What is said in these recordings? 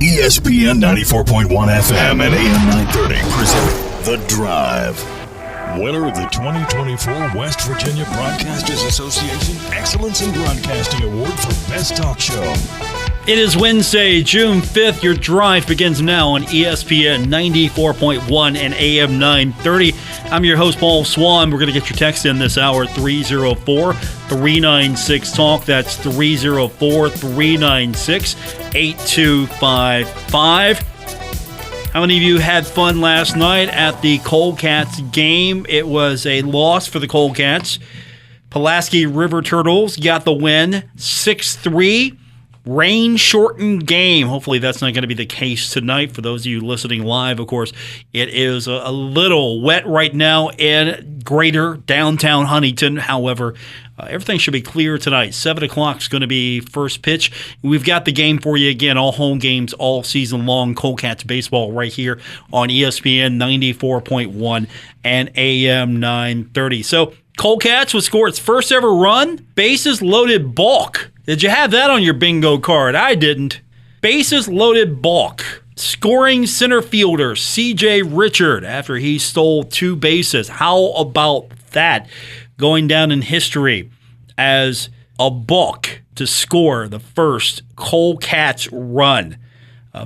ESPN 94.1 FM and AM 930 present The Drive. Winner of the 2024 West Virginia Broadcasters Association Excellence in Broadcasting Award for Best Talk Show. It is Wednesday, June 5th. Your drive begins now on ESPN 94.1 and AM 930. I'm your host, Paul Swann. We're going to get your text in this hour, 304-396-TALK. That's 304-396-8255. How many of you had fun last night at the Coldcats game? It was a loss for the Coldcats. Pulaski River Turtles got the win, 6-3. Rain-shortened game. Hopefully that's not going to be the case tonight. For those of you listening live, of course, it is a little wet right now in greater downtown Huntington. However, everything should be clear tonight. 7 o'clock is going to be first pitch. We've got the game for you again, all home games all season long. Coldcats baseball right here on ESPN 94.1 and AM 930. So Coldcats would score its first ever run, bases loaded balk. Did you have that on your bingo card? I didn't. Bases loaded balk. Scoring center fielder C.J. Richard after he stole 2 bases. How about that? Going down in history as a balk to score the first Coldcats run.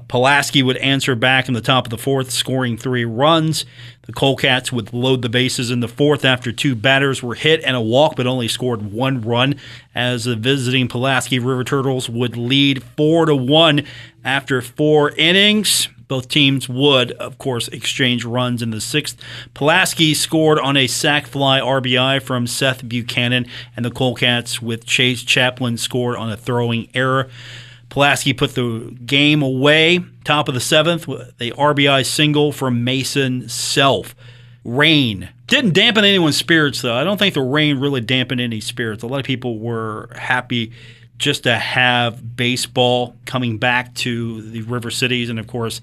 Pulaski would answer back in the top of the 4th, scoring 3 runs. The Coldcats would load the bases in the 4th after 2 batters were hit and a walk, but only scored 1 run, as the visiting Pulaski River Turtles would lead 4-1 after 4 innings. Both teams would, of course, exchange runs in the 6th. Pulaski scored on a sac fly RBI from Seth Buchanan, and the Coldcats with Chase Chaplin scored on a throwing error. Pulaski put the game away, top of the 7th, with a RBI single from Mason Self. Rain didn't dampen anyone's spirits, though. I don't think the rain really dampened any spirits. A lot of people were happy just to have baseball coming back to the River Cities, and of course,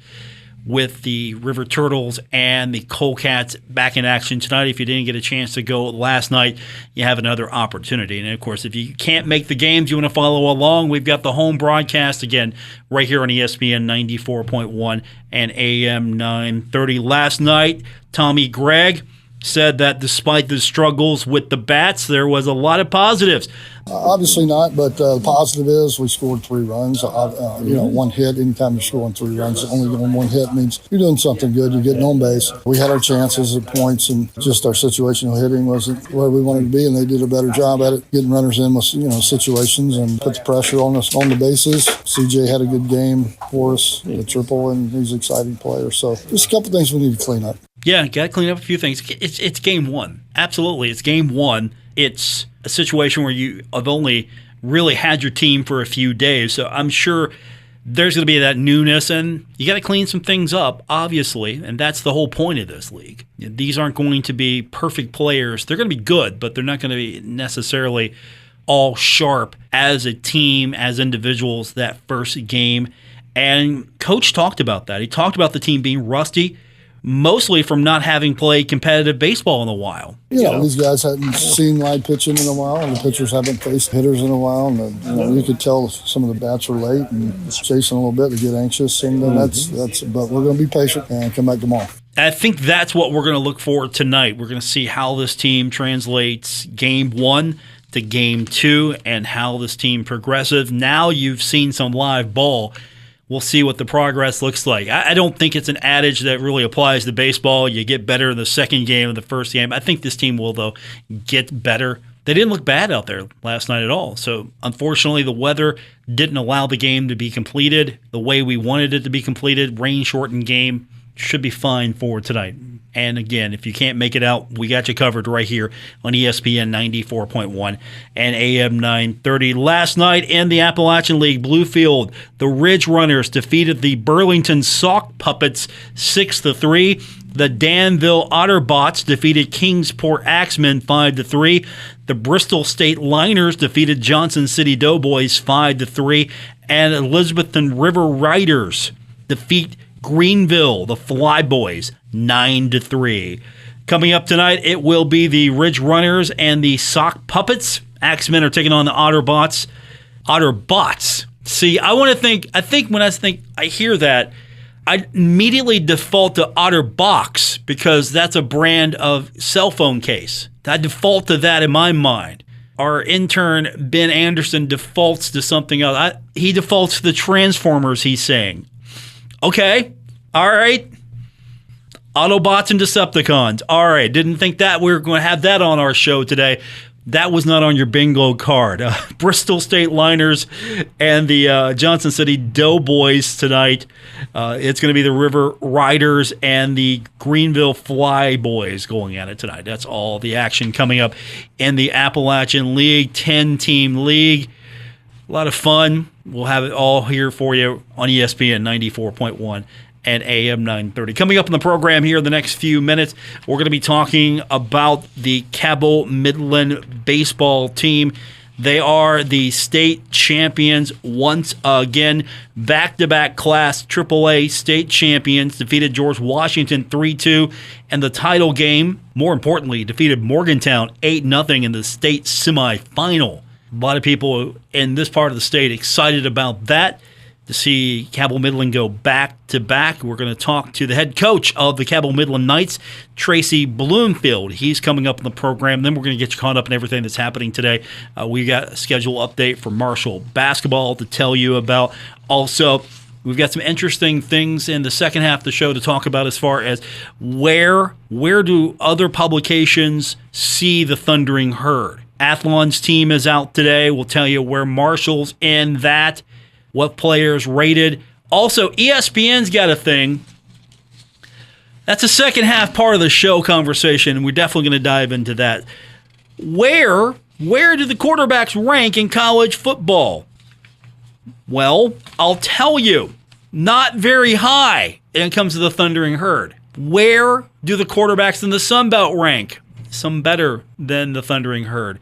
with the River Turtles and the Coldcats back in action tonight. If you didn't get a chance to go last night, you have another opportunity. And, of course, if you can't make the games, you want to follow along, we've got the home broadcast, again, right here on ESPN 94.1 and AM 930. Last night, Tommy Gregg said that despite the struggles with the bats, there was a lot of positives. Obviously not, but the positive is we scored 3 runs. 1 hit, anytime you're scoring 3 runs, only getting 1 hit means you're doing something good. You're getting on base. We had our chances at points, and just our situational hitting wasn't where we wanted to be, and they did a better job at it, getting runners in with situations and put the pressure on us on the bases. CJ had a good game for us, the triple, and he's an exciting player. So just a couple things we need to clean up. Yeah, got to clean up a few things. It's game 1. Absolutely, it's game 1. It's a situation where you have only really had your team for a few days, so I'm sure there's going to be that newness, and you got to clean some things up, obviously, and that's the whole point of this league. These aren't going to be perfect players. They're going to be good, but they're not going to be necessarily all sharp as a team, as individuals, that first game. And Coach talked about that. He talked about the team being rusty, mostly from not having played competitive baseball in a while. These guys hadn't seen live pitching in a while, and the pitchers haven't faced hitters in a while. And you could tell some of the bats were late and chasing a little bit to get anxious. And that's. But we're going to be patient and come back tomorrow. I think that's what we're going to look for tonight. We're going to see how this team translates game 1 to game 2 and how this team progresses. Now you've seen some live ball. We'll see what the progress looks like. I don't think it's an adage that really applies to baseball. You get better in the second game or the first game. I think this team will, though, get better. They didn't look bad out there last night at all. So, unfortunately, the weather didn't allow the game to be completed the way we wanted it to be completed. Rain-shortened game. Should be fine for tonight. And again, if you can't make it out, we got you covered right here on ESPN 94.1 and AM 930. Last night in the Appalachian League, Bluefield, the Ridge Runners defeated the Burlington Sock Puppets 6-3. The Danville Otterbots defeated Kingsport Axemen 5-3. The Bristol State Liners defeated Johnson City Doughboys 5-3. And Elizabethton River Riders defeat Greenville, the Flyboys, 9-3. Coming up tonight, it will be the Ridge Runners and the Sock Puppets. Axemen are taking on the Otterbots. Otterbots See, I think when I hear that, I immediately default to OtterBox because that's a brand of cell phone case. I default to that in my mind. Our intern, Ben Anderson, defaults to something else. He defaults to the Transformers, he's saying. Okay, all right. Autobots and Decepticons. All right, didn't think that we were going to have that on our show today. That was not on your bingo card. Bristol State Liners and the Johnson City Doughboys tonight. It's going to be the River Riders and the Greenville Flyboys going at it tonight. That's all the action coming up in the Appalachian League, 10-team league. A lot of fun. We'll have it all here for you on ESPN 94.1. and AM 930. Coming up in the program here in the next few minutes, we're going to be talking about the Cabell Midland baseball team. They are the state champions once again. Back-to-back class AAA state champions defeated George Washington 3-2 and the title game. More importantly, defeated Morgantown 8-0 in the state semifinal. A lot of people in this part of the state excited about that. To see Cabell Midland go back-to-back. We're going to talk to the head coach of the Cabell Midland Knights, Tracy Brumfield. He's coming up in the program. Then we're going to get you caught up in everything that's happening today. We got a schedule update for Marshall basketball to tell you about. Also, we've got some interesting things in the second half of the show to talk about as far as where do other publications see the Thundering Herd. Athlon's team is out today. We'll tell you where Marshall's in that. What players rated. Also, ESPN's got a thing. That's a second half part of the show conversation, and we're definitely going to dive into that. Where do the quarterbacks rank in college football? Well, I'll tell you, not very high when it comes to the Thundering Herd. Where do the quarterbacks in the Sun Belt rank? Some better than the Thundering Herd.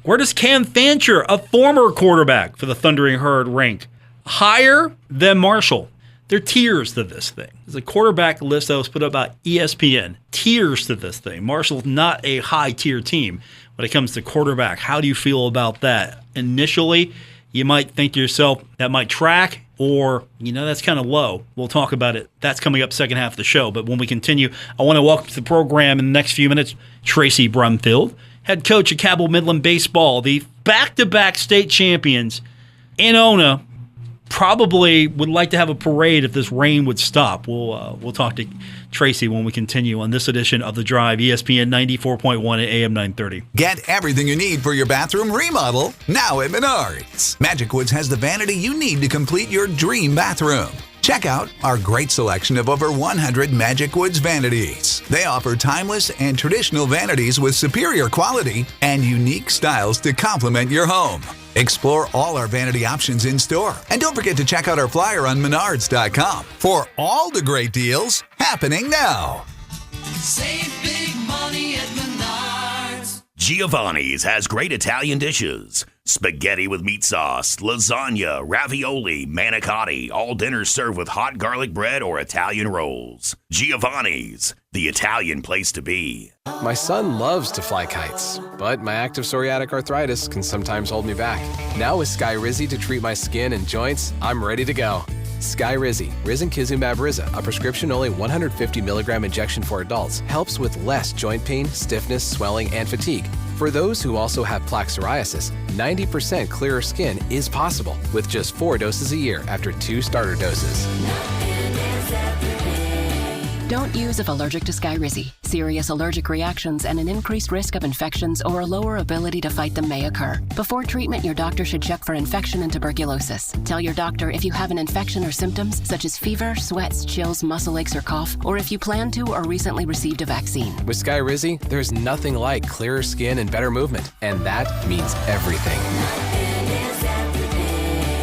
Where does Cam Fancher, a former quarterback for the Thundering Herd, rank? Higher than Marshall. There are tiers to this thing. There's a quarterback list that was put up by ESPN. Tiers to this thing. Marshall's not a high-tier team when it comes to quarterback. How do you feel about that? Initially, you might think to yourself, that might track, or, that's kind of low. We'll talk about it. That's coming up second half of the show. But when we continue, I want to welcome to the program in the next few minutes, Tracy Brumfield, head coach of Cabell Midland Baseball, the back-to-back state champions in Ona. Probably would like to have a parade if this rain would stop. We'll talk to Tracy when we continue on this edition of The Drive, ESPN 94.1 and AM 930. Get everything you need for your bathroom remodel now at Menards. Magic Woods has the vanity you need to complete your dream bathroom. Check out our great selection of over 100 Magic Woods vanities. They offer timeless and traditional vanities with superior quality and unique styles to complement your home. Explore all our vanity options in store. And don't forget to check out our flyer on Menards.com for all the great deals happening now. Save big money at Menards. Giovanni's has great Italian dishes. Spaghetti with meat sauce, lasagna, ravioli, manicotti, all dinners served with hot garlic bread or Italian rolls. Giovanni's, the Italian place to be. My son loves to fly kites, but my active psoriatic arthritis can sometimes hold me back. Now with Skyrizi to treat my skin and joints, I'm ready to go. Skyrizi, risankizumab Riza, a prescription-only 150 milligram injection for adults, helps with less joint pain, stiffness, swelling, and fatigue. For those who also have plaque psoriasis, 90% clearer skin is possible with just 4 doses a year after 2 starter doses. Don't use if allergic to Skyrizi. Serious allergic reactions and an increased risk of infections or a lower ability to fight them may occur. Before treatment, your doctor should check for infection and tuberculosis. Tell your doctor if you have an infection or symptoms such as fever, sweats, chills, muscle aches, or cough, or if you plan to or recently received a vaccine. With Skyrizi, there's nothing like clearer skin and better movement, and that means everything.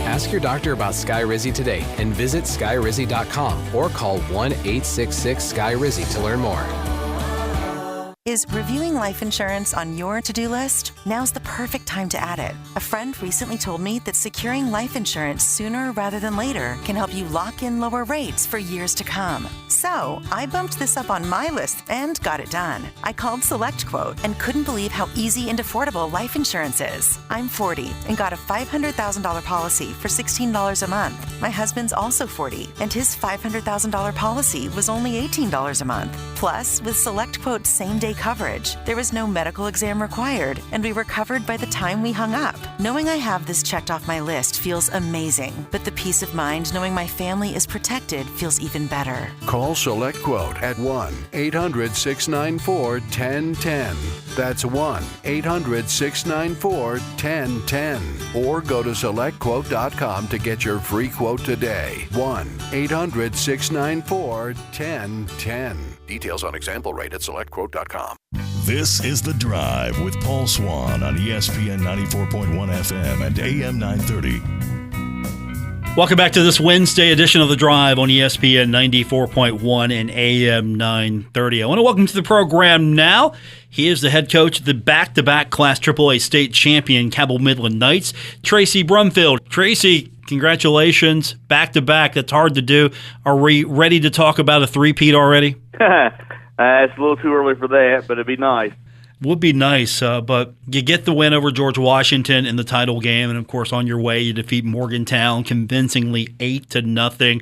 Ask your doctor about Skyrizi today and visit skyrizi.com or call 1-866-SKYRIZI to learn more. Is reviewing life insurance on your to-do list? Now's the perfect time to add it. A friend recently told me that securing life insurance sooner rather than later can help you lock in lower rates for years to come. So I bumped this up on my list and got it done. I called SelectQuote and couldn't believe how easy and affordable life insurance is. I'm 40 and got a $500,000 policy for $16 a month. My husband's also 40 and his $500,000 policy was only $18 a month. Plus, with SelectQuote's same-day coverage, there was no medical exam required, and we were covered by the time we hung up. Knowing I have this checked off my list feels amazing, but the peace of mind knowing my family is protected feels even better. Call SelectQuote at 1-800-694-1010. That's 1-800-694-1010. Or go to SelectQuote.com to get your free quote today. 1-800-694-1010. Details on example rate at SelectQuote.com. This is The Drive with Paul Swann on ESPN 94.1 FM and AM 930. Welcome back to this Wednesday edition of The Drive on ESPN 94.1 and AM 930. I want to welcome to the program now. He is the head coach of the back-to-back Class AAA state champion Cabell Midland Knights, Tracy Brumfield. Tracy, congratulations, back-to-back. That's hard to do. Are we ready to talk about a three-peat already? It's a little too early for that, but it'd be nice. Would be nice, but you get the win over George Washington in the title game, and of course, on your way, you defeat Morgantown convincingly 8-0.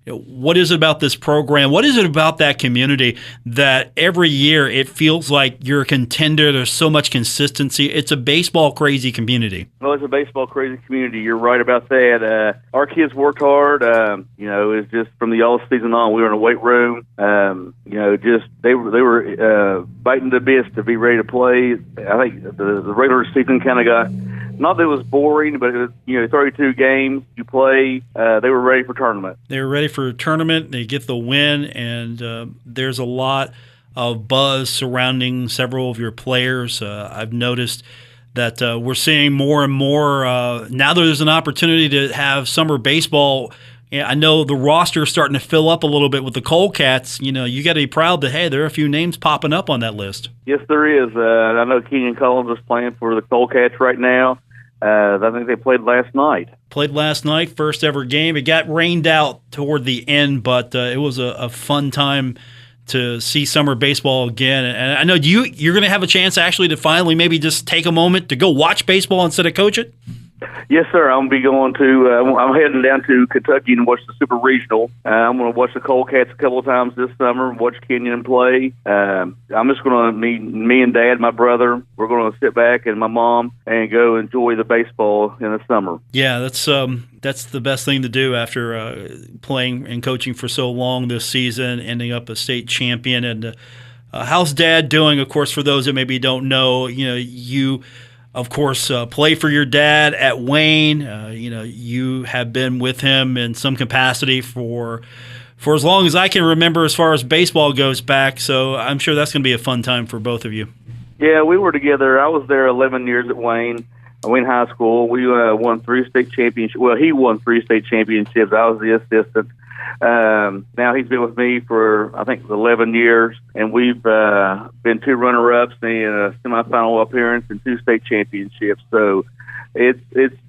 What is it about this program? What is it about that community that every year it feels like you're a contender? There's so much consistency. It's a baseball crazy community. Well, it's a baseball crazy community. You're right about that. Our kids worked hard. It's just from the all season on. We were in a weight room. They were biting the bits to be ready to play. I think the regular season kind of got. Not that it was boring, but it was, 32 games you play. They were ready for tournament. They were ready for a tournament. They get the win, and there's a lot of buzz surrounding several of your players. I've noticed that we're seeing more and more. Now there's an opportunity to have summer baseball. I know the roster is starting to fill up a little bit with the Coldcats. You got to be proud that, hey, there are a few names popping up on that list. Yes, there is. I know Kenyon Collins is playing for the Coldcats right now. I think they played last night. First ever game. It got rained out toward the end, but it was a fun time to see summer baseball again. And I know you're going to have a chance actually to finally maybe just take a moment to go watch baseball instead of coach it. Yes, sir. I'm going to be going to. I'm heading down to Kentucky and watch the Super Regional. I'm going to watch the Coldcats a couple of times this summer. Watch Kenyon play. I'm just going to meet me and Dad, my brother. We're going to sit back and my mom and go enjoy the baseball in the summer. Yeah, that's the best thing to do after playing and coaching for so long this season, ending up a state champion. And how's Dad doing? Of course, for those that maybe don't know, you. Of course, play for your dad at Wayne. You have been with him in some capacity for as long as I can remember as far as baseball goes back. So I'm sure that's going to be a fun time for both of you. Yeah, we were together. I was there 11 years at Wayne High School. We won 3 state championships. Well, he won 3 state championships. I was the assistant. Now he's been with me for, I think, 11 years, and we've been 2 runner-ups and a semifinal appearance and 2 state championships. So it's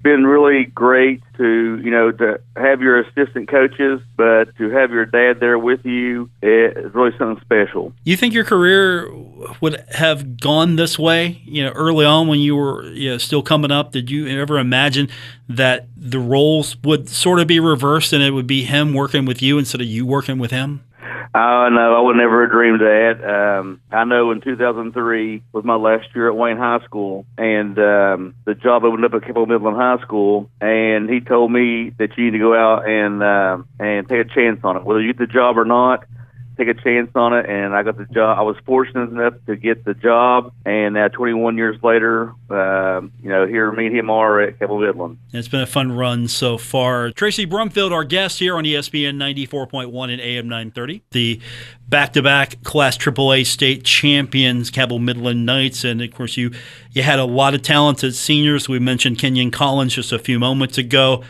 been really great to have your assistant coaches, but to have your dad there with you is really something special. You think your career would have gone this way, early on when you were still coming up? Did you ever imagine that the roles would sort of be reversed and it would be him working with you instead of you working with him? No, I would never have dreamed that. I know in 2003 was my last year at Wayne High School, and the job opened up at Cabell Midland High School, and he told me that you need to go out and take a chance on it. Whether you get the job or not, take a chance on it, and I got the job. I was fortunate enough to get the job, and now 21 years later, here me and him are at Cabell Midland. It's been a fun run so far. Tracy Brumfield, our guest here on ESPN 94.1 and AM 930. The back-to-back Class AAA state champions, Cabell Midland Knights, and of course you had a lot of talented seniors. We mentioned Kenyon Collins just a few moments ago.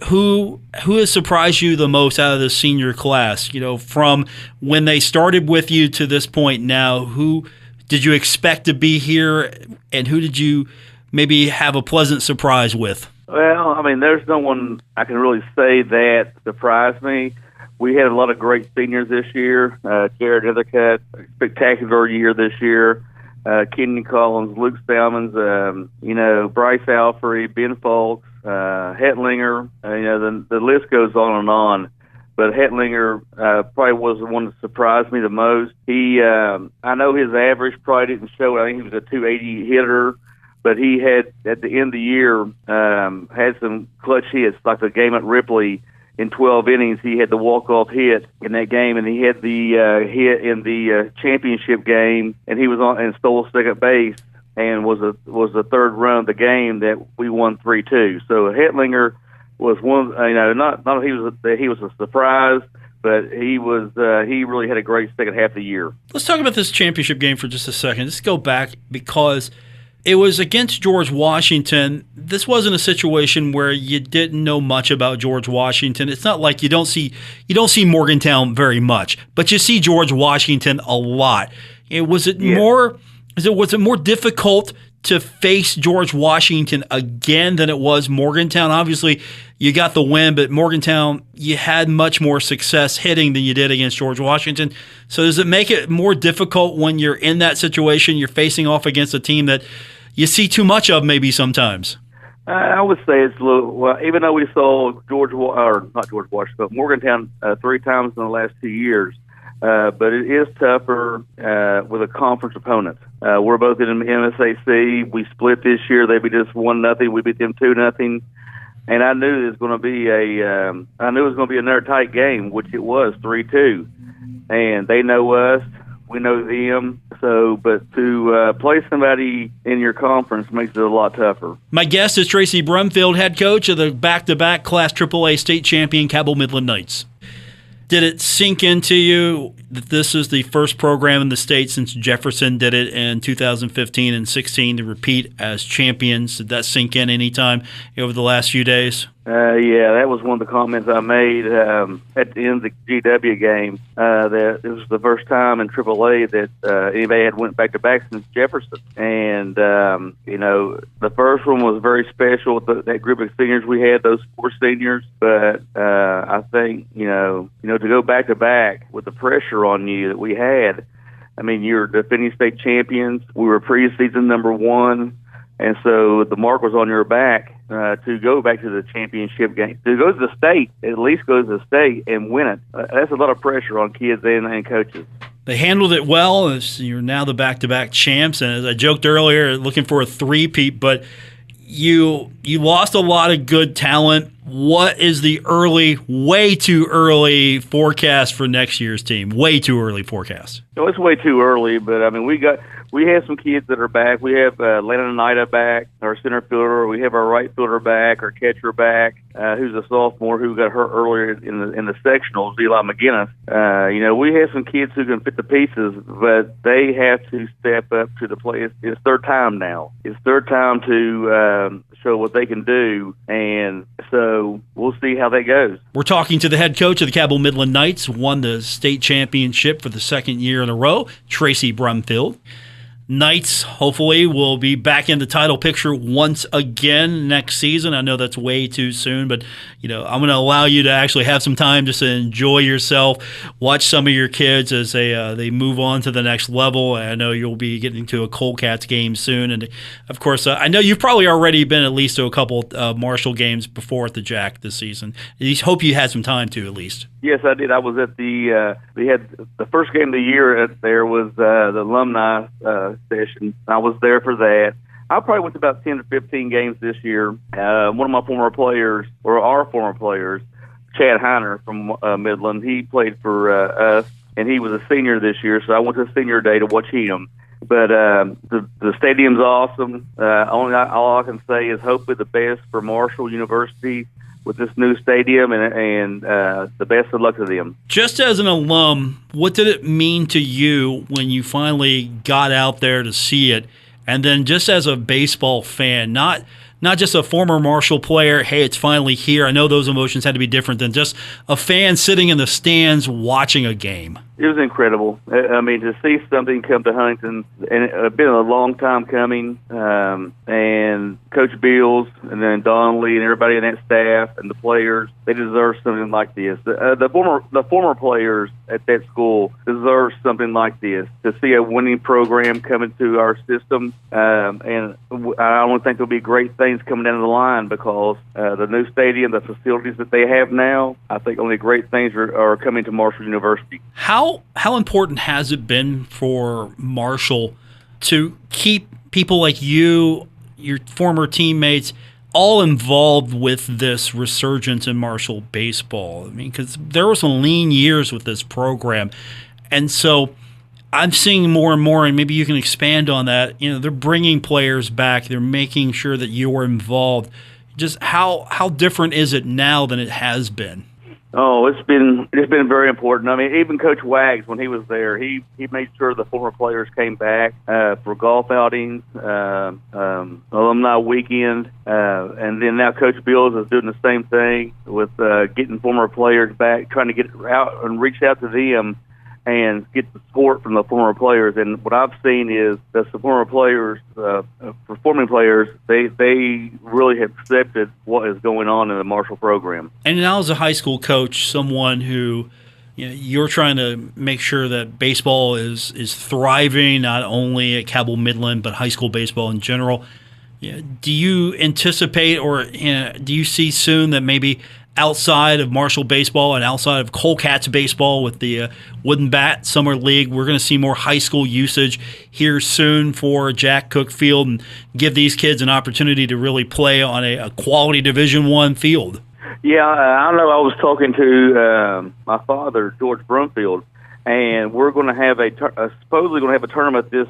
Who has surprised you the most out of the senior class? From when they started with you to this point now, who did you expect to be here, and who did you maybe have a pleasant surprise with? Well, I mean, there's no one I can really say that surprised me. We had a lot of great seniors this year. Jared Ethercutt, spectacular year this year. Kenyon Collins, Luke Spellmans, Bryce Alfrey, Ben Folks, Hetlinger. The list goes on and on. But Hetlinger probably was the one that surprised me the most. I know his average probably didn't show it. I think he was a 280 hitter. But he had, at the end of the year, had some clutch hits, like the game at Ripley in 12 innings. He had the walk-off hit in that game, and he had the hit in the championship game, and he was on and stole second base, and was the third run of the game that we won 3-2. So Hetlinger was one. Not he was a surprise, but he really had a great second half of the year. Let's talk about this championship game for just a second. Let's go back, because it was against George Washington. This wasn't a situation where you didn't know much about George Washington. It's not like you don't see Morgantown very much, but you see George Washington a lot. Was it more difficult to face George Washington again than it was Morgantown? Obviously, you got the win, but Morgantown, you had much more success hitting than you did against George Washington. So does it make it more difficult when you're in that situation, you're facing off against a team that you see too much of maybe sometimes? I would say it's a little, well, even though we saw but Morgantown 3 times in the last 2 years, but it is tougher with a conference opponent. We're both in MSAC. We split this year. They beat us 1-0. We beat them 2-0. And I knew it was going to be another tight game, which it was, 3-2. And they know us, we know them. So, but to play somebody in your conference makes it a lot tougher. My guest is Tracy Brumfield, head coach of the back-to-back Class AAA state champion Cabell Midland Knights. Did it sink into you that this is the first program in the state since Jefferson did it in 2015 and 16 to repeat as champions? Did that sink in any time over the last few days? Yeah, that was one of the comments I made at the end of the GW game. That it was the first time in AAA that anybody had went back-to-back since Jefferson. And, the first one was very special with that group of seniors we had, those 4 seniors. But I think, to go back-to-back with the pressure on you that we had, I mean, you're defending state champions. We were preseason number 1. And so the mark was on your back to go back to the championship game, to go to the state, at least go to the state and win it. That's a lot of pressure on kids and coaches. They handled it well. As you're now the back-to-back champs, and as I joked earlier, looking for a three-peat, but you lost a lot of good talent. What is the way too early forecast for next year's team? Way too early forecast. No, it's way too early, but I mean, we have some kids that are back. We have Landon Ida back, our center fielder. We have our right fielder back, our catcher back, who's a sophomore who got hurt earlier in the sectionals, Eli McGinnis. We have some kids who can fit the pieces, but they have to step up to the plate. It's their time now. It's their time to show what they can do, and so we'll see how that goes. We're talking to the head coach of the Cabell Midland Knights, won the state championship for the second year in a row, Tracy Brumfield. Knights, hopefully, will be back in the title picture once again next season. I know that's way too soon, but I'm going to allow you to actually have some time just to enjoy yourself, watch some of your kids as they move on to the next level. I know you'll be getting to a Cold Cats game soon, and of course, I know you've probably already been at least to a couple Marshall games before at the Jack this season. I hope you had some time to at least. Yes, I did. I was at we had the first game of the year there was the alumni session. I was there for that. I probably went to about 10 to 15 games this year. One of my former players, or our former players, Chad Heiner from Midland, he played for us, and he was a senior this year, so I went to senior day to watch him. But the stadium's awesome. All I can say is hopefully the best for Marshall University with this new stadium, and the best of luck to them. Just as an alum, what did it mean to you when you finally got out there to see it? And then just as a baseball fan, not not just a former Marshall player, hey, it's finally here. I know those emotions had to be different than just a fan sitting in the stands watching a game. It was incredible. I mean, to see something come to Huntington, and it's been a long time coming, and Coach Beals and then Don Lee and everybody in that staff and the players, they deserve something like this. The former players at that school deserve something like this, to see a winning program come into our system, and I don't think there'll be great things coming down the line, because the new stadium, the facilities that they have now, I think only great things are coming to Marshall University. How important has it been for Marshall to keep people like you, your former teammates, all involved with this resurgence in Marshall baseball? I mean, because there were some lean years with this program, and so I'm seeing more and more, and maybe you can expand on that. You know, they're bringing players back. They're making sure that you're involved. Just how different is it now than it has been? Oh, it's been very important. I mean, even Coach Wags, when he was there, he made sure the former players came back for golf outings, alumni weekend, and then now Coach Beals is doing the same thing with getting former players back, trying to get out and reach out to them and get the support from the former players. And what I've seen is the former players, performing players, they really have accepted what is going on in the Marshall program. And now as a high school coach, someone who, you know, you're trying to make sure that baseball is thriving, not only at Cabell Midland, but high school baseball in general. Do you anticipate, or do you see soon that maybe outside of Marshall baseball and outside of Cats baseball with the Wooden Bat Summer League, we're going to see more high school usage here soon for Jack Cook Field, and give these kids an opportunity to really play on a quality Division I field? Yeah, I know. I was talking to my father, George Brumfield, and we're going to have supposedly going to have a tournament this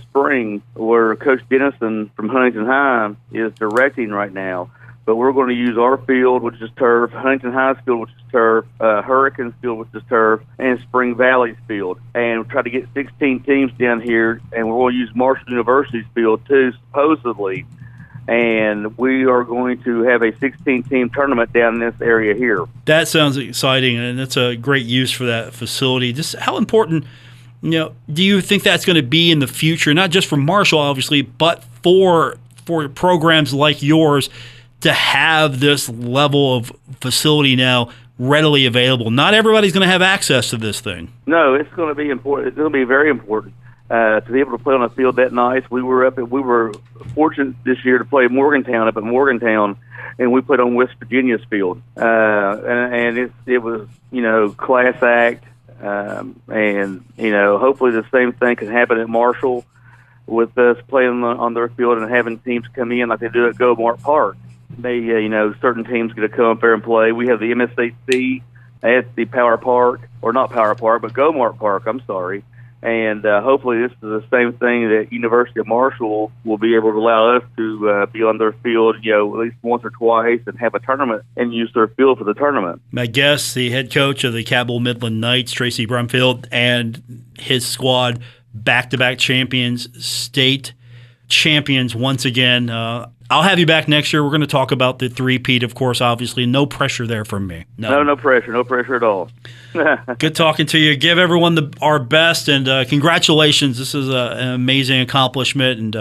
spring where Coach Dennison from Huntington High is directing right now. But we're going to use our field, which is turf, Huntington High's field, which is turf, Hurricane's field, which is turf, and Spring Valley's field. And we'll try to get 16 teams down here, and we're going to use Marshall University's field too, supposedly. And we are going to have a 16-team tournament down in this area here. That sounds exciting, and it's a great use for that facility. Just how important, do you think that's going to be in the future, not just for Marshall, obviously, but for programs like yours, to have this level of facility now readily available? Not everybody's going to have access to this thing. No, it's going to be important. It's going to be very important to be able to play on a field that nice. We were fortunate this year to play Morgantown up at Morgantown, and we played on West Virginia's field, and it was class act, and hopefully the same thing can happen at Marshall with us playing on their field and having teams come in like they do at Go-Mart Park. They, certain teams get to come up there and play. We have the MSHC at the Go-Mart Park, I'm sorry. And hopefully this is the same thing that University of Marshall will be able to allow us to be on their field, at least once or twice, and have a tournament and use their field for the tournament. My guest, the head coach of the Cabell Midland Knights, Tracy Brumfield, and his squad, back-to-back champions, state champions once again. I'll have you back next year. We're going to talk about the three-peat, of course, obviously. No pressure there from me. No pressure. No pressure at all. Good talking to you. Give everyone our best, and congratulations. This is an amazing accomplishment, and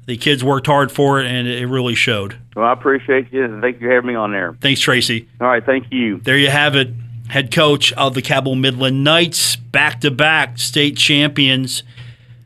the kids worked hard for it, and it really showed. Well, I appreciate you, and thank you for having me on there. Thanks, Tracy. All right, thank you. There you have it. Head coach of the Cabell Midland Knights, back-to-back state champions.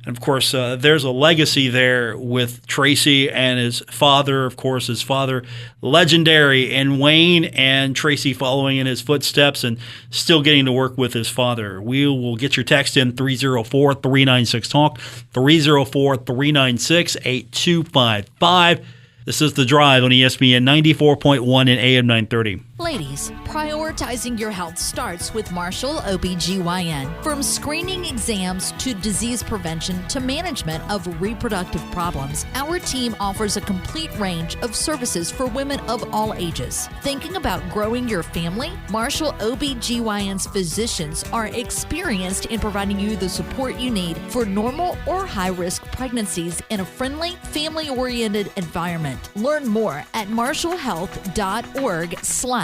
And, of course, there's a legacy there with Tracy and his father. Of course, his father, legendary, and Wayne, and Tracy following in his footsteps and still getting to work with his father. We will get your text in 304-396-TALK, 304-396-8255. This is The Drive on ESPN 94.1 and AM 930. Ladies, prioritizing your health starts with Marshall OBGYN. From screening exams to disease prevention to management of reproductive problems, our team offers a complete range of services for women of all ages. Thinking about growing your family? Marshall OBGYN's physicians are experienced in providing you the support you need for normal or high-risk pregnancies in a friendly, family-oriented environment. Learn more at marshallhealth.org/OBGYN.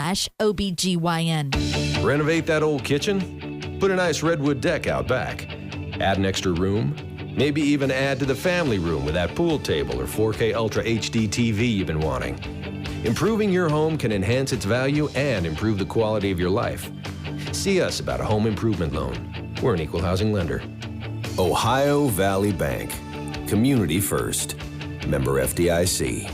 Renovate that old kitchen? Put a nice redwood deck out back. Add an extra room? Maybe even add to the family room with that pool table or 4K Ultra HD TV you've been wanting. Improving your home can enhance its value and improve the quality of your life. See us about a home improvement loan. We're an equal housing lender. Ohio Valley Bank. Community first. Member FDIC.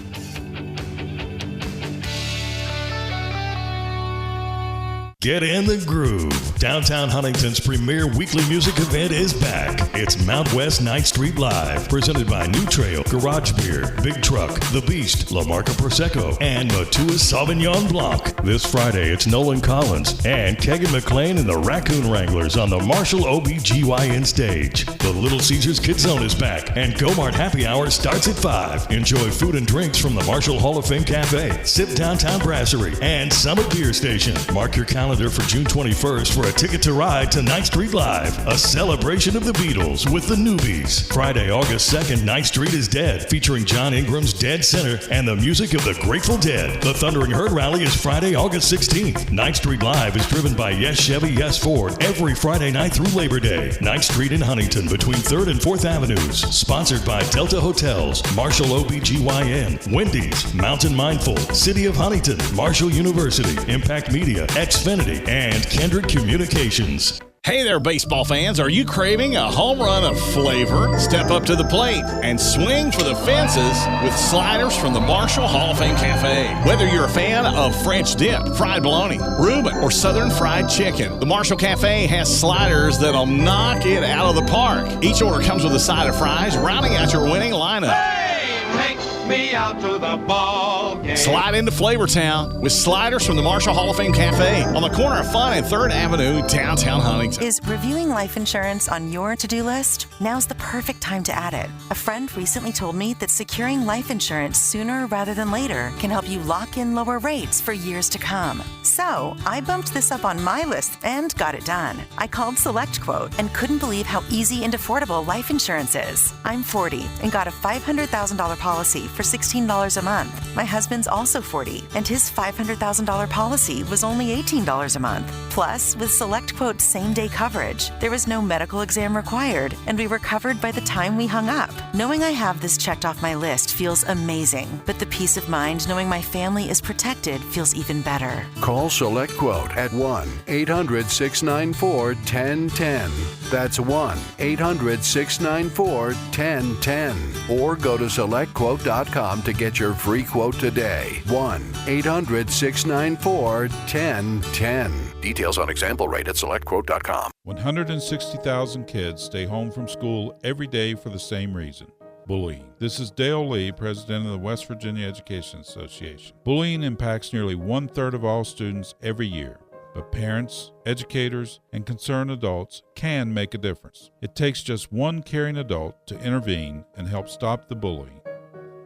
Get in the groove. Downtown Huntington's premier weekly music event is back. It's Mount West 9th Street Live, presented by New Trail, Garage Beer, Big Truck, The Beast, La Marca Prosecco, and Matua Sauvignon Blanc. This Friday, it's Nolan Collins and Kegan McLean and the Raccoon Wranglers on the Marshall OBGYN stage. The Little Caesars Kids Zone is back, and Go-Mart Happy Hour starts at 5. Enjoy food and drinks from the Marshall Hall of Fame Cafe, Sip Downtown Brasserie, and Summit Beer Station. Mark your calendar for June 21st for a ticket to ride to 9th Street Live, a celebration of the Beatles with the Newbies. Friday, August 2nd, 9th Street is Dead, featuring John Ingram's Dead Center and the music of the Grateful Dead. The Thundering Herd Rally is Friday, August 16th. 9th Street Live is driven by Yes Chevy, Yes Ford every Friday night through Labor Day. 9th Street in Huntington between 3rd and 4th Avenues. Sponsored by Delta Hotels, Marshall OBGYN, Wendy's, Mountain Mindful, City of Huntington, Marshall University, Impact Media, Xfinity, and Kendrick Communications. Hey there, baseball fans. Are you craving a home run of flavor? Step up to the plate and swing for the fences with sliders from the Marshall Hall of Fame Cafe. Whether you're a fan of French dip, fried bologna, Reuben, or Southern fried chicken, the Marshall Cafe has sliders that'll knock it out of the park. Each order comes with a side of fries, rounding out your winning lineup. Hey, take me out to the ball game. Slide into Flavortown with sliders from the Marshall Hall of Fame Cafe on the corner of Fun and 3rd Avenue, downtown Huntington. Is reviewing life insurance on your to-do list? Now's the perfect time to add it. A friend recently told me that securing life insurance sooner rather than later can help you lock in lower rates for years to come. So I bumped this up on my list and got it done. I called SelectQuote and couldn't believe how easy and affordable life insurance is. I'm 40 and got a $500,000 policy for $16 a month. My husband's also 40 and his $500,000 policy was only $18 a month. Plus, with SelectQuote's same-day coverage, there was no medical exam required and we were covered by the time we hung up. Knowing I have this checked off my list feels amazing, but the peace of mind knowing my family is protected feels even better. Call SelectQuote at 1-800-694-1010. That's 1-800-694-1010. Or go to SelectQuote.com to get your free quote today. 1-800-694-1010. Details on example rate at SelectQuote.com. 160,000 kids stay home from school every day for the same reason: bullying. This is Dale Lee, president of the West Virginia Education Association. Bullying impacts nearly 1/3 of all students every year, but parents, educators, and concerned adults can make a difference. It takes just one caring adult to intervene and help stop the bullying.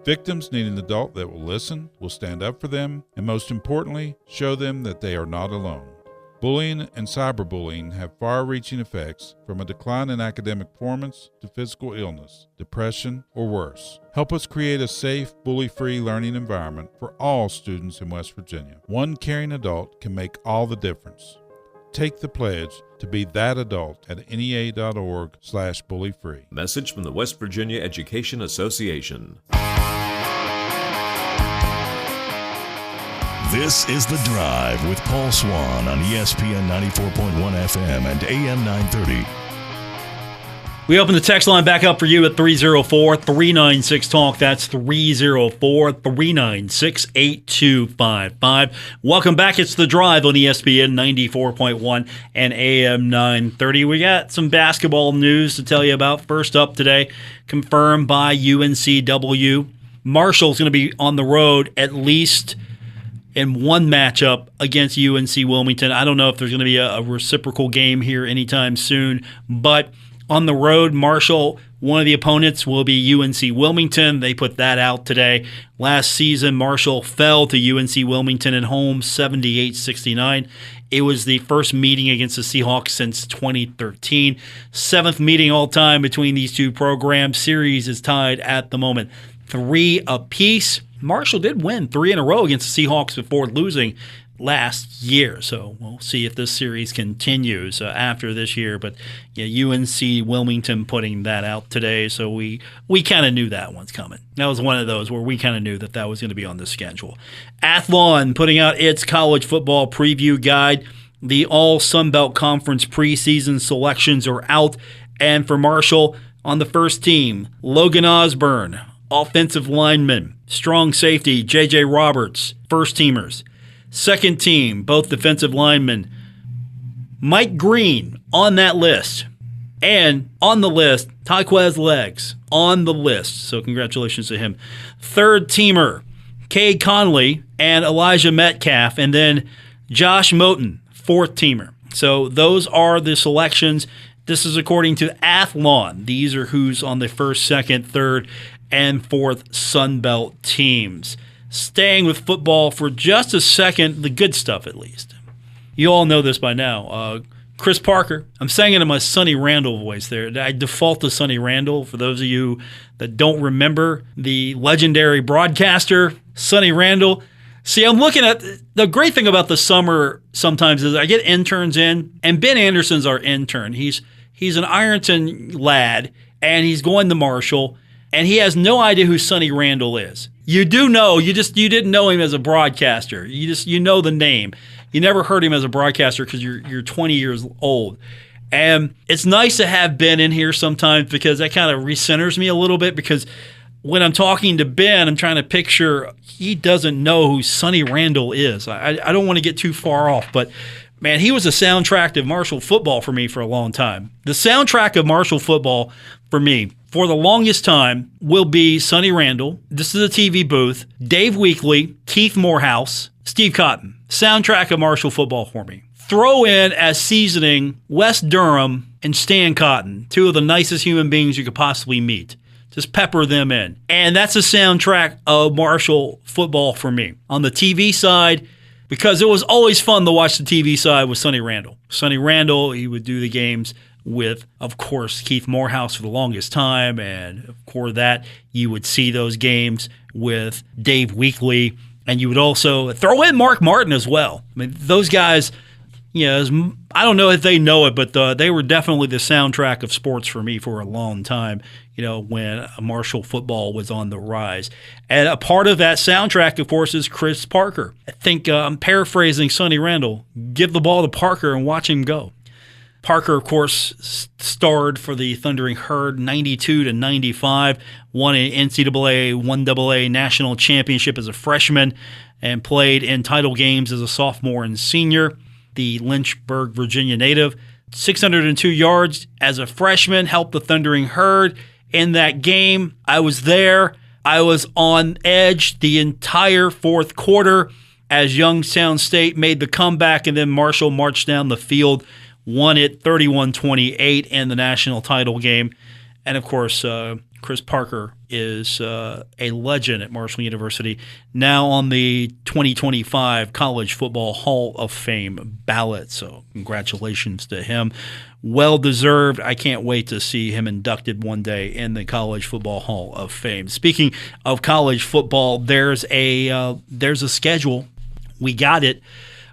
Victims need an adult that will listen, will stand up for them, and most importantly, show them that they are not alone. Bullying and cyberbullying have far-reaching effects, from a decline in academic performance to physical illness, depression, or worse. Help us create a safe, bully-free learning environment for all students in West Virginia. One caring adult can make all the difference. Take the pledge to be that adult at NEA.org/bullyfree. Message from the West Virginia Education Association. This is The Drive with Paul Swann on ESPN 94.1 FM and AM 930. We open the text line back up for you at 304-396-TALK. That's 304-396-8255. Welcome back. It's The Drive on ESPN 94.1 and AM 930. We got some basketball news to tell you about. First up today, confirmed by UNCW. Marshall's going to be on the road at least in one matchup against UNC Wilmington. I don't know if there's going to be a reciprocal game here anytime soon, but on the road, Marshall, one of the opponents will be UNC Wilmington. They put that out today. Last season, Marshall fell to UNC Wilmington at home 78-69. It was the first meeting against the Seahawks since 2013. Seventh meeting all time between these two programs. Series is tied at the moment 3 apiece. Marshall did win 3 in a row against the Seahawks before losing last year. So we'll see if this series continues after this year. But yeah, UNC Wilmington putting that out today. So we kind of knew that one's coming. That was one of those where we kind of knew that was going to be on the schedule. Athlon putting out its college football preview guide. The All Sunbelt Conference preseason selections are out. And for Marshall, on the first team, Logan Osborne, offensive lineman, strong safety, J.J. Roberts, first teamers. Second team, both defensive linemen. Mike Green on that list. And on the list, Tyquez Legs on the list. So congratulations to him. Third teamer, Cade Conley and Elijah Metcalf. And then Josh Moten, fourth teamer. So those are the selections. This is according to Athlon. These are who's on the first, second, third, and fourth Sunbelt teams. Staying with football for just a second, the good stuff at least. You all know this by now. Chris Parker. I'm saying it in my Sonny Randall voice there. I default to Sonny Randall. For those of you that don't remember the legendary broadcaster, Sonny Randall. See, I'm looking at the great thing about the summer sometimes is I get interns in, and Ben Anderson's our intern. He's an Ironton lad, and he's going to Marshall, and he has no idea who Sonny Randall is. You do know, you didn't know him as a broadcaster. You know the name. You never heard him as a broadcaster because you're 20 years old. And it's nice to have Ben in here sometimes because that kind of recenters me a little bit, because when I'm talking to Ben, I'm trying to picture he doesn't know who Sonny Randall is. I don't want to get too far off, but man, he was a soundtrack of Marshall football for me for a long time. The soundtrack of Marshall football for me for the longest time will be Sonny Randall. This is a TV booth. Dave Weekley, Keith Morehouse, Steve Cotton. Soundtrack of Marshall football for me. Throw in as seasoning Wes Durham and Stan Cotton, two of the nicest human beings you could possibly meet. Just pepper them in. And that's a soundtrack of Marshall football for me. On the TV side, because it was always fun to watch the TV side with Sonny Randall. Sonny Randall, he would do the games with, of course, Keith Morehouse for the longest time. And of course that, you would see those games with Dave Weekley. And you would also throw in Mark Martin as well. I mean, those guys, I don't know if they know it, but they were definitely the soundtrack of sports for me for a long time, when Marshall football was on the rise. And a part of that soundtrack, of course, is Chris Parker. I think I'm paraphrasing Sonny Randall. Give the ball to Parker and watch him go. Parker, of course, starred for the Thundering Herd 92-95, won an NCAA 1AA national championship as a freshman, and played in title games as a sophomore and senior. The Lynchburg, Virginia native, 602 yards as a freshman, helped the Thundering Herd in that game. I was there. I was on edge the entire fourth quarter as Youngstown State made the comeback, and then Marshall marched down the field, won it 31-28 in the national title game. And, of course, Chris Parker is a legend at Marshall University, now on the 2025 College Football Hall of Fame ballot. So congratulations to him. Well-deserved. I can't wait to see him inducted one day in the College Football Hall of Fame. Speaking of college football, there's a schedule. We got it.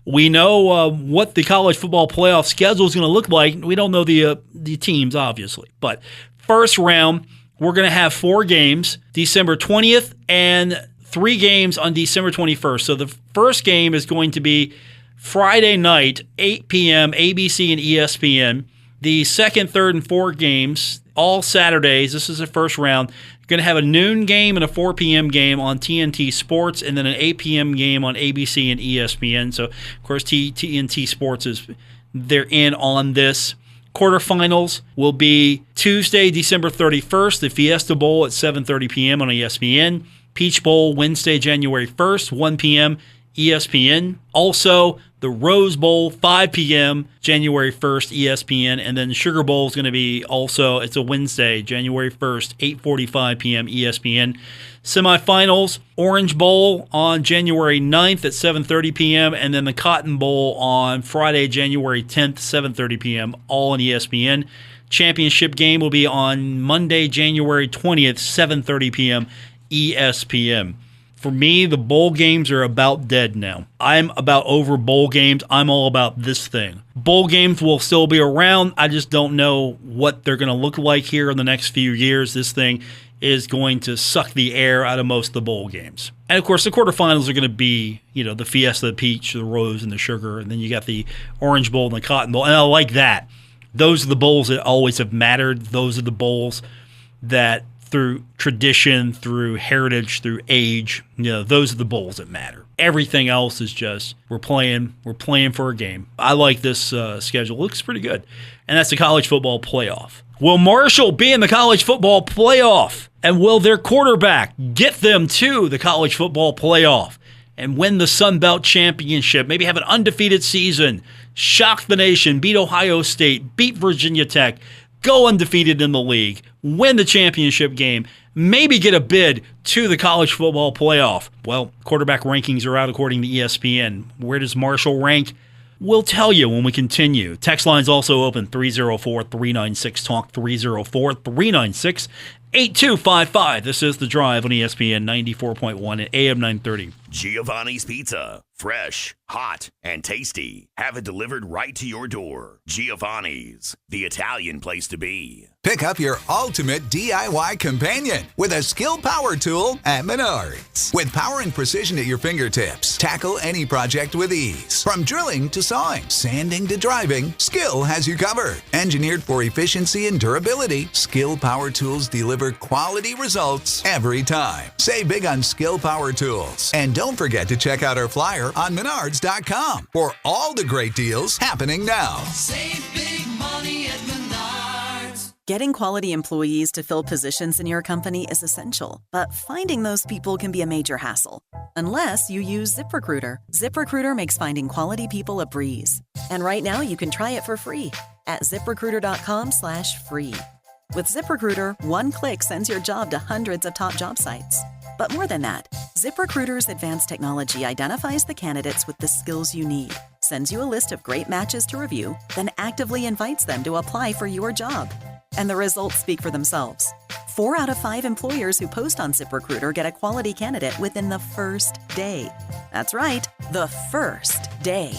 We know what the college football playoff schedule is going to look like. We don't know the teams, obviously. But first round, we're going to have 4 games, December 20th, and 3 games on December 21st. So the first game is going to be Friday night, 8 p.m., ABC and ESPN. The second, third, and fourth games, all Saturdays. This is the first round. You're going to have a noon game and a 4 p.m. game on TNT Sports, and then an 8 p.m. game on ABC and ESPN. So, of course, TNT Sports they're in on this. Quarterfinals will be Tuesday, December 31st, the Fiesta Bowl at 7:30 p.m. on ESPN. Peach Bowl, Wednesday, January 1st, 1 p.m., ESPN. Also, the Rose Bowl, 5 p.m., January 1st, ESPN. And then Sugar Bowl is going to be also, it's a Wednesday, January 1st, 8:45 p.m., ESPN. Semifinals, Orange Bowl on January 9th at 7:30 p.m. And then the Cotton Bowl on Friday, January 10th, 7:30 p.m., all on ESPN. Championship game will be on Monday, January 20th, 7:30 p.m., ESPN. For me, the bowl games are about dead now. I'm about over bowl games. I'm all about this thing. Bowl games will still be around. I just don't know what they're going to look like here in the next few years. This thing is going to suck the air out of most of the bowl games. And, of course, the quarterfinals are going to be, the Fiesta, the Peach, the Rose, and the Sugar. And then you got the Orange Bowl and the Cotton Bowl. And I like that. Those are the bowls that always have mattered. Those are the bowls that through tradition, through heritage, through age, those are the bowls that matter. Everything else is just we're playing for a game. I like this schedule. It looks pretty good. And that's the college football playoff. Will Marshall be in the college football playoff? And will their quarterback get them to the college football playoff and win the Sun Belt Championship? Maybe have an undefeated season, shock the nation, beat Ohio State, beat Virginia Tech, go undefeated in the league, win the championship game, maybe get a bid to the college football playoff. Well, quarterback rankings are out according to ESPN. Where does Marshall rank? We'll tell you when we continue. Text line's also open, 304-396-TALK, 304-396-8255. This is The Drive on ESPN 94.1 at AM 930. Giovanni's Pizza. Fresh, hot, and tasty. Have it delivered right to your door. Giovanni's, the Italian place to be. Pick up your ultimate DIY companion with a skill power tool at Menards. With power and precision at your fingertips, tackle any project with ease. From drilling to sawing, sanding to driving, Skill has you covered. Engineered for efficiency and durability, Skill Power Tools deliver quality results every time. Save big on Skill Power Tools. And don't forget to check out our flyer on Menards.com for all the great deals happening now. Save big money at Menards. Getting quality employees to fill positions in your company is essential, but finding those people can be a major hassle. Unless you use ZipRecruiter. ZipRecruiter makes finding quality people a breeze. And right now you can try it for free at ZipRecruiter.com/free. With ZipRecruiter, one click sends your job to hundreds of top job sites. But more than that, ZipRecruiter's advanced technology identifies the candidates with the skills you need, sends you a list of great matches to review, then actively invites them to apply for your job. And the results speak for themselves. 4 out of 5 employers who post on ZipRecruiter get a quality candidate within the first day. That's right, the first day.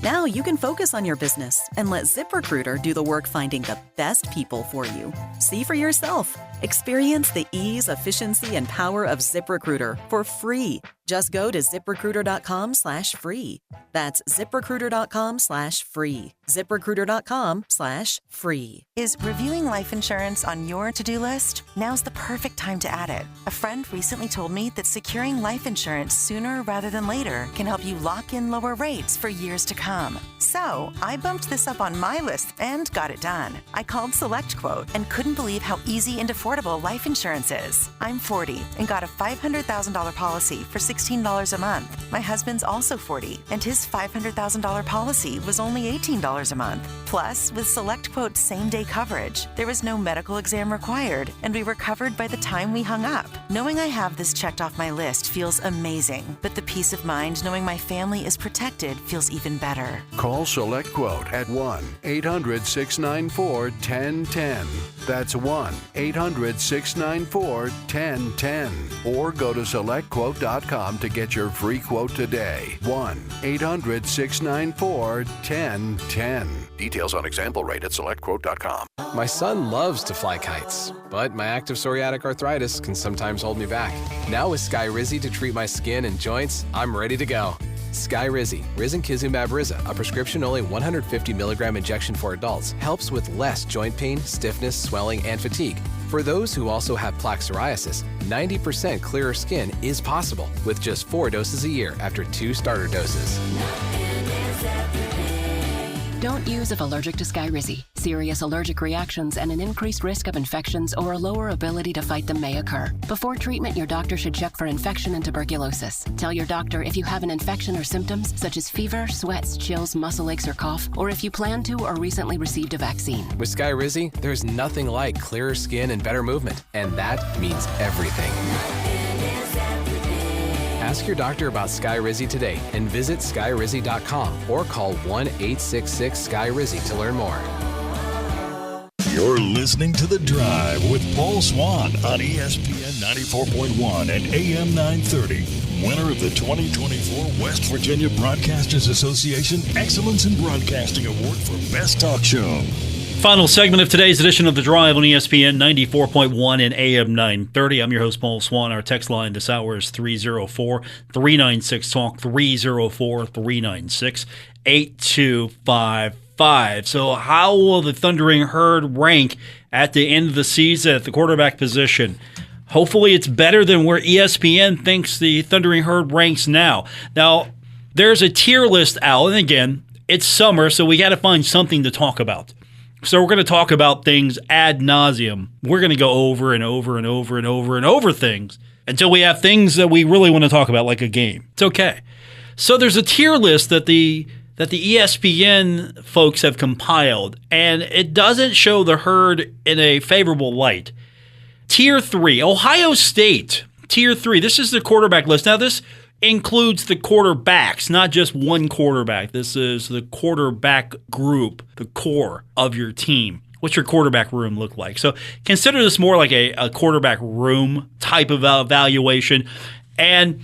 Now you can focus on your business and let ZipRecruiter do the work finding the best people for you. See for yourself. Experience the ease, efficiency, and power of ZipRecruiter for free. Just go to ZipRecruiter.com/free. That's ZipRecruiter.com/free. ZipRecruiter.com/free. Is reviewing life insurance on your to-do list? Now's the perfect time to add it. A friend recently told me that securing life insurance sooner rather than later can help you lock in lower rates for years to come. So I bumped this up on my list and got it done. I called SelectQuote and couldn't believe how easy and affordable life insurance is. I'm 40 and got a $500,000 policy for $16 a month. My husband's also 40 and his $500,000 policy was only $18 a month. Plus, with SelectQuote's same-day coverage, there was no medical exam required and we were covered by the time we hung up. Knowing I have this checked off my list feels amazing, but the peace of mind knowing my family is protected feels even better. Call SelectQuote at 1-800-694-1010. That's 1-800-694-1010. Or go to SelectQuote.com to get your free quote today. 1-800-694-1010. Details on example rate at SelectQuote.com. My son loves to fly kites, but my active psoriatic arthritis can sometimes hold me back. Now with Skyrizi to treat my skin and joints, I'm ready to go. Skyrizi, risankizumab Riza, a prescription-only 150 milligram injection for adults, helps with less joint pain, stiffness, swelling, and fatigue. For those who also have plaque psoriasis, 90% clearer skin is possible with just 4 doses a year after 2 starter doses. Don't use if allergic to Skyrizi. Serious allergic reactions and an increased risk of infections or a lower ability to fight them may occur. Before treatment, your doctor should check for infection and tuberculosis. Tell your doctor if you have an infection or symptoms such as fever, sweats, chills, muscle aches, or cough, or if you plan to or recently received a vaccine. With Skyrizi, there's nothing like clearer skin and better movement, and that means everything. Ask your doctor about Skyrizi today and visit skyrizi.com or call 1-866-SKY-RIZZI to learn more. You're listening to The Drive with Paul Swann on ESPN 94.1 and AM 930. Winner of the 2024 West Virginia Broadcasters Association Excellence in Broadcasting Award for Best Talk Show. Final segment of today's edition of The Drive on ESPN 94.1 and AM 930. I'm your host, Paul Swann. Our text line this hour is 304-396-TALK, 304-396-8255. So how will the Thundering Herd rank at the end of the season at the quarterback position? Hopefully it's better than where ESPN thinks the Thundering Herd ranks now. Now, there's a tier list out, and again, it's summer, so we got to find something to talk about. So we're going to talk about things ad nauseum. We're going to go over and over and over and over and over things until we have things that we really want to talk about, like a game. It's okay. So there's a tier list that the ESPN folks have compiled, and it doesn't show the Herd in a favorable light. Tier 3, Ohio State. Tier 3, this is the quarterback list. Now, this includes the quarterbacks, not just one quarterback. This is the quarterback group, the core of your team. What's your quarterback room look like? So consider this more like a quarterback room type of evaluation. And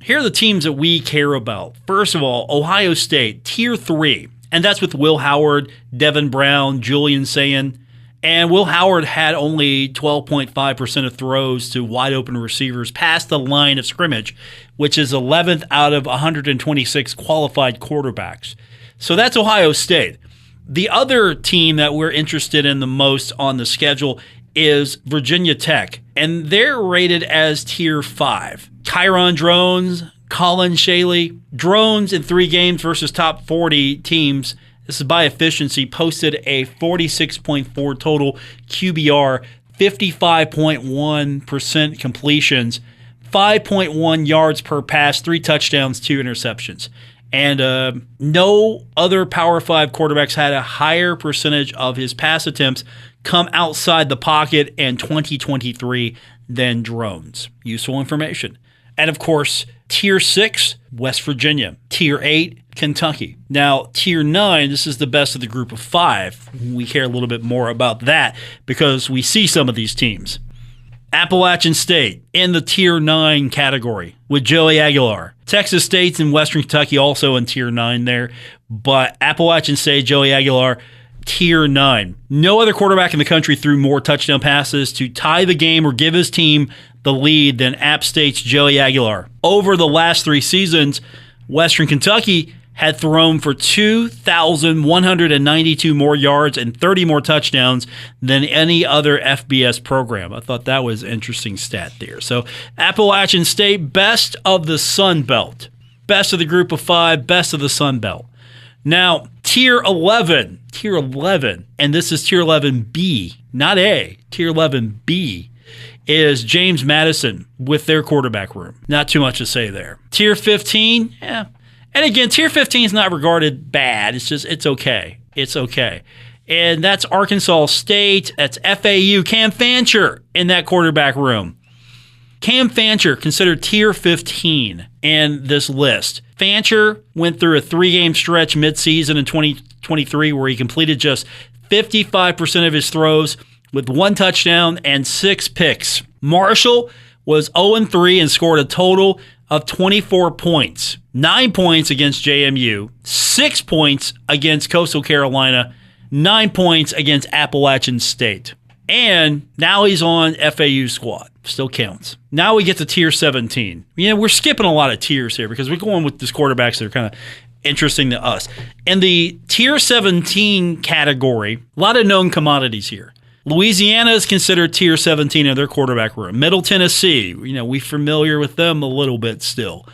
here are the teams that we care about. First of all, Ohio State, Tier 3. And that's with Will Howard, Devin Brown, Julian Sayin. And Will Howard had only 12.5% of throws to wide open receivers past the line of scrimmage, which is 11th out of 126 qualified quarterbacks. So that's Ohio State. The other team that we're interested in the most on the schedule is Virginia Tech, and they're rated as Tier 5. Kyron Drones, Colin Shaley. Drones in 3 games versus top 40 teams. This is by efficiency, posted a 46.4 total QBR, 55.1% completions, 5.1 yards per pass, 3 touchdowns, 2 interceptions. And no other Power 5 quarterbacks had a higher percentage of his pass attempts come outside the pocket in 2023 than Drones. Useful information. And of course, Tier 6, West Virginia. Tier 8, Kentucky. Now, Tier 9, this is the best of the group of 5. We care a little bit more about that because we see some of these teams. Appalachian State in the Tier 9 category with Joey Aguilar. Texas State's in Western Kentucky also in Tier 9 there, but Appalachian State, Joey Aguilar, Tier 9. No other quarterback in the country threw more touchdown passes to tie the game or give his team the lead than App State's Joey Aguilar. Over the last 3 seasons, Western Kentucky had thrown for 2,192 more yards and 30 more touchdowns than any other FBS program. I thought that was an interesting stat there. So Appalachian State, best of the Sun Belt. Best of the group of 5, best of the Sun Belt. Now, Tier 11, and this is Tier 11B, not A, Tier 11B, is James Madison with their quarterback room. Not too much to say there. Tier 15, yeah. And again, Tier 15 is not regarded bad. It's just, it's okay. It's okay. And that's Arkansas State. That's FAU. Cam Fancher in that quarterback room. Cam Fancher considered Tier 15 in this list. Fancher went through a 3-game stretch midseason in 2023 where he completed just 55% of his throws with 1 touchdown and 6 picks. Marshall was 0-3 and scored a total of 24 points. 9 points against JMU, 6 points against Coastal Carolina, 9 points against Appalachian State. And now he's on FAU squad. Still counts. Now we get to Tier 17. We're skipping a lot of tiers here because we're going with these quarterbacks that are kind of interesting to us. In the Tier 17 category, a lot of known commodities here. Louisiana is considered Tier 17 in their quarterback room. Middle Tennessee, we're familiar with them a little bit still.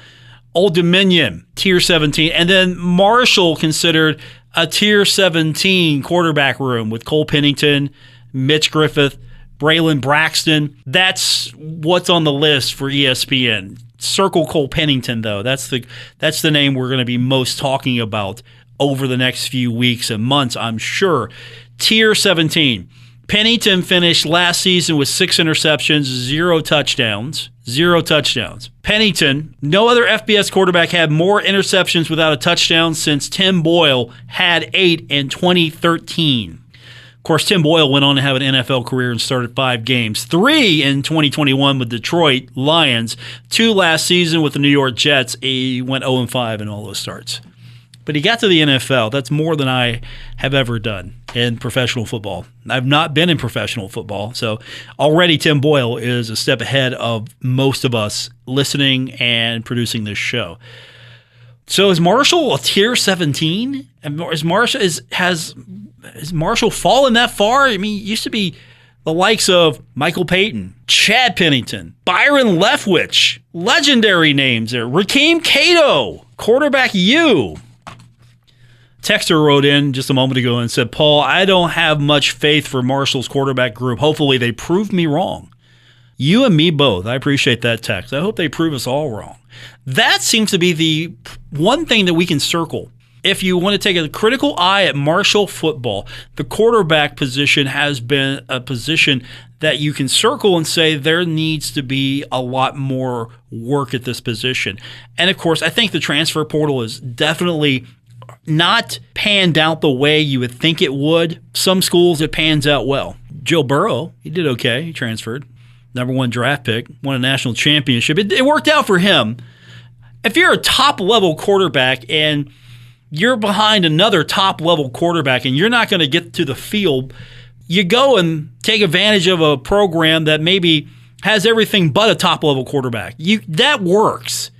Old Dominion, Tier 17. And then Marshall considered a Tier 17 quarterback room with Cole Pennington, Mitch Griffith, Braylon Braxton. That's what's on the list for ESPN. Circle Cole Pennington, though. That's the name we're going to be most talking about over the next few weeks and months, I'm sure. Tier 17. Pennington finished last season with 6 interceptions, 0 touchdowns. 0 touchdowns. Pennington, no other FBS quarterback had more interceptions without a touchdown since Tim Boyle had 8 in 2013. Of course, Tim Boyle went on to have an NFL career and started 5 games. 3 in 2021 with Detroit Lions. 2 last season with the New York Jets. He went 0-5 in all those starts. But he got to the NFL. That's more than I have ever done in professional football. I've not been in professional football, so already Tim Boyle is a step ahead of most of us listening and producing this show. So is Marshall a Tier 17? Is Marshall fallen that far? I mean, it used to be the likes of Michael Payton, Chad Pennington, Byron Leftwich, legendary names there. Rakeem Cato, quarterback U. Texter wrote in just a moment ago and said, Paul, I don't have much faith for Marshall's quarterback group. Hopefully they prove me wrong. You and me both. I appreciate that text. I hope they prove us all wrong. That seems to be the one thing that we can circle. If you want to take a critical eye at Marshall football, the quarterback position has been a position that you can circle and say there needs to be a lot more work at this position. And of course, I think the transfer portal is definitely not panned out the way you would think it would. Some schools it pans out well. Joe Burrow, he did okay. He transferred. Number 1 draft pick, won a national championship. It worked out for him. If you're a top-level quarterback and you're behind another top-level quarterback and you're not going to get to the field, you go and take advantage of a program that maybe has everything but a top-level quarterback. That works.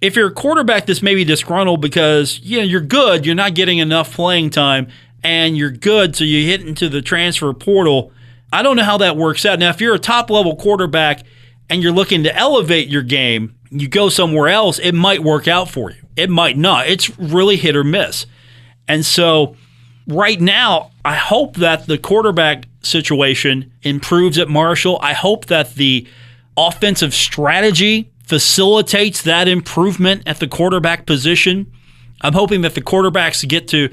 If you're a quarterback that's maybe disgruntled because you're good, you're not getting enough playing time, and you're good, so you hit into the transfer portal, I don't know how that works out. Now, if you're a top-level quarterback and you're looking to elevate your game, you go somewhere else, it might work out for you. It might not. It's really hit or miss. And so right now, I hope that the quarterback situation improves at Marshall. I hope that the offensive strategy facilitates that improvement at the quarterback position. I'm hoping that the quarterbacks get to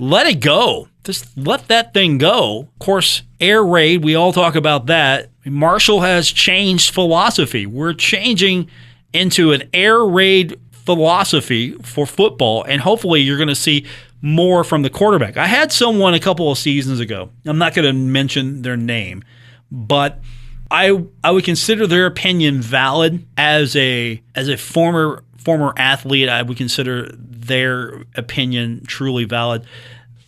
let it go. Just let that thing go. Of course, air raid, we all talk about that. Marshall has changed philosophy. We're changing into an air raid philosophy for football, and hopefully you're going to see more from the quarterback. I had someone a couple of seasons ago, I'm not going to mention their name, but I would consider their opinion valid as a former athlete. I would consider their opinion truly valid.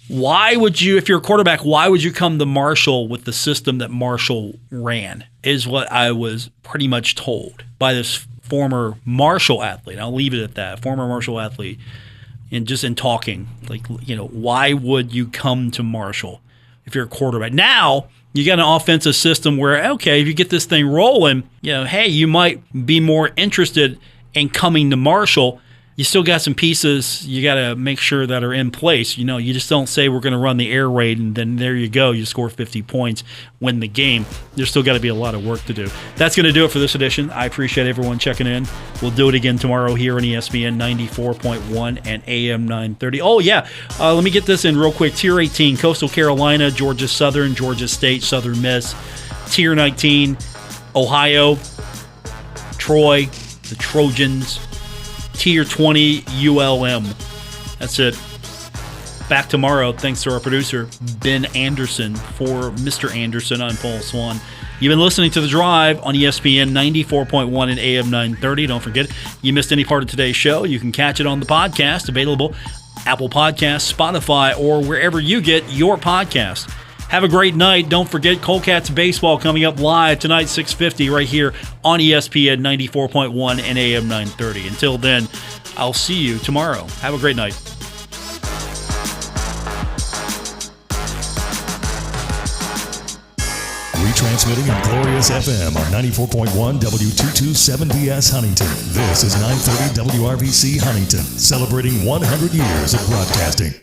Why would you, if you're a quarterback, why would you come to Marshall with the system that Marshall ran, is what I was pretty much told by this former Marshall athlete. I'll leave it at that, former Marshall athlete. And just in talking, why would you come to Marshall if you're a quarterback? Now, you got an offensive system where, okay, if you get this thing rolling, hey, you might be more interested in coming to Marshall. You still got some pieces you got to make sure that are in place. You just don't say we're going to run the air raid and then there you go. You score 50 points, win the game. There's still got to be a lot of work to do. That's going to do it for this edition. I appreciate everyone checking in. We'll do it again tomorrow here on ESPN 94.1 and AM 930. Oh, yeah. Let me get this in real quick. Tier 18, Coastal Carolina, Georgia Southern, Georgia State, Southern Miss. Tier 19, Ohio, Troy, the Trojans. Tier 20, ULM. That's it. Back tomorrow. Thanks to our producer, Ben Anderson. For Mr. Anderson, I'm Paul Swann. You've been listening to The Drive on ESPN 94.1 and AM 930. Don't forget, you missed any part of today's show, you can catch it on the podcast, available Apple Podcasts, Spotify, or wherever you get your podcast. Have a great night. Don't forget Coldcats baseball coming up live tonight, 6:50, right here on ESPN 94.1 and AM 930. Until then, I'll see you tomorrow. Have a great night. Retransmitting on Glorious FM on 94.1 W227BS Huntington. This is 930 WRVC Huntington, celebrating 100 years of broadcasting.